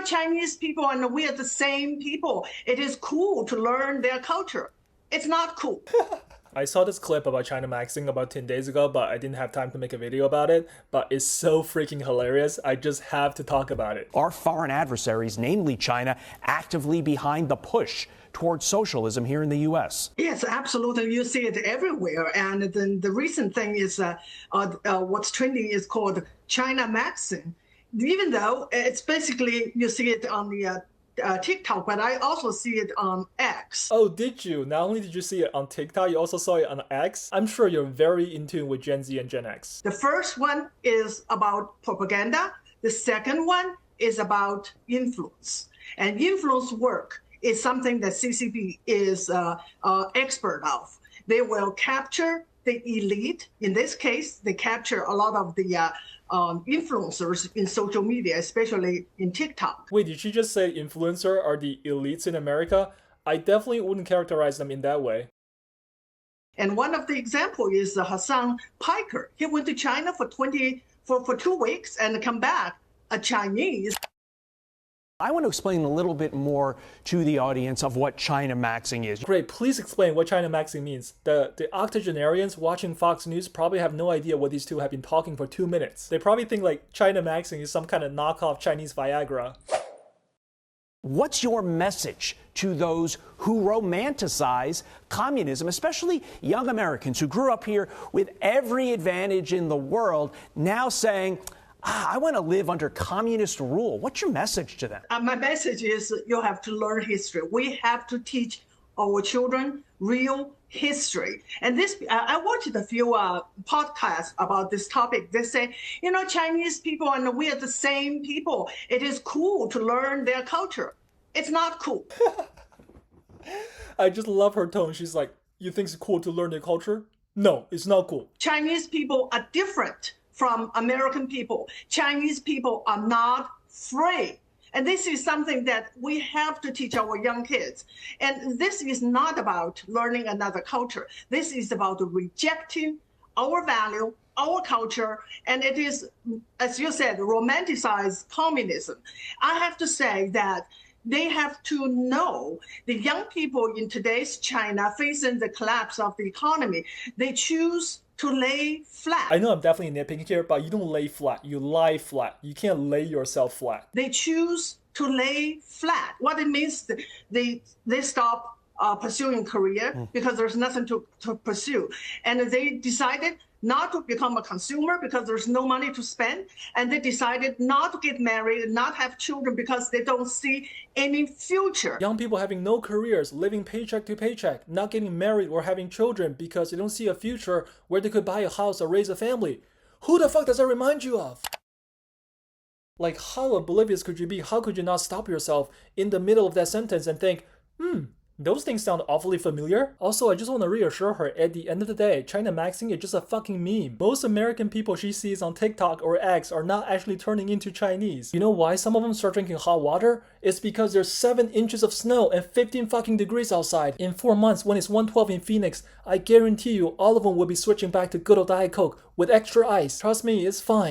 Chinese people and we are the same people. It is cool to learn their culture. It's not cool. I saw this clip about Chinamaxxing about 10 days ago, but I didn't have time to make a video about it. But it's so freaking hilarious. I just have to talk about it. Our foreign adversaries, namely China, actively behind the push towards socialism here in the U.S. Yes, absolutely. You see it everywhere. And then the recent thing is what's trending is called Chinamaxxing. Even though it's basically, you see it on the TikTok, but I also see it on X. Oh, did you? Not only did you see it on TikTok, you also saw it on X? I'm sure you're very in tune with Gen Z and Gen X. The first one is about propaganda. The second one is about influence. And influence work is something that CCP is expert of. They will capture the elite. In this case, they capture a lot of the influencers in social media, especially in TikTok. Wait, did she just say influencer are the elites in America? I definitely wouldn't characterize them in that way. And one of the examples is Hassan Piker. He went to China for 2 weeks and come back a Chinese. I want to explain a little bit more to the audience of what Chinamaxxing is. Great, please explain what Chinamaxxing means. The octogenarians watching Fox News probably have no idea what these two have been talking for 2 minutes. They probably think like Chinamaxxing is some kind of knockoff Chinese Viagra. What's your message to those who romanticize communism, especially young Americans who grew up here with every advantage in the world, now saying, I want to live under communist rule? What's your message to them? My message is you have to learn history. We have to teach our children real history. And this, I watched a few podcasts about this topic. They say, Chinese people and we are the same people. It is cool to learn their culture. It's not cool. I just love her tone. She's like, you think it's cool to learn their culture? No, it's not cool. Chinese people are different from American people. Chinese people are not free. And this is something that we have to teach our young kids. And this is not about learning another culture. This is about rejecting our value, our culture, and it is, as you said, romanticized communism. I have to say that they have to know the young people in today's China facing the collapse of the economy, they choose to lay flat. I know I'm definitely nitpicking here, but you don't lay flat, you lie flat. You can't lay yourself flat. They choose to lay flat. What it means, they stop pursuing career because there's nothing to pursue. And they decided not to become a consumer because there's no money to spend. And they decided not to get married and not have children because they don't see any future. Young people having no careers, living paycheck to paycheck, not getting married or having children because they don't see a future where they could buy a house or raise a family. Who the fuck does that remind you of? Like, how oblivious could you be? How could you not stop yourself in the middle of that sentence and think, those things sound awfully familiar? Also, I just want to reassure her, at the end of the day, Chinamaxxing is just a fucking meme. Most American people she sees on TikTok or X are not actually turning into Chinese. You know why some of them start drinking hot water? It's because there's 7 inches of snow and 15 fucking degrees outside. In 4 months, when it's 112 in Phoenix, I guarantee you all of them will be switching back to good old Diet Coke with extra ice. Trust me, it's fine.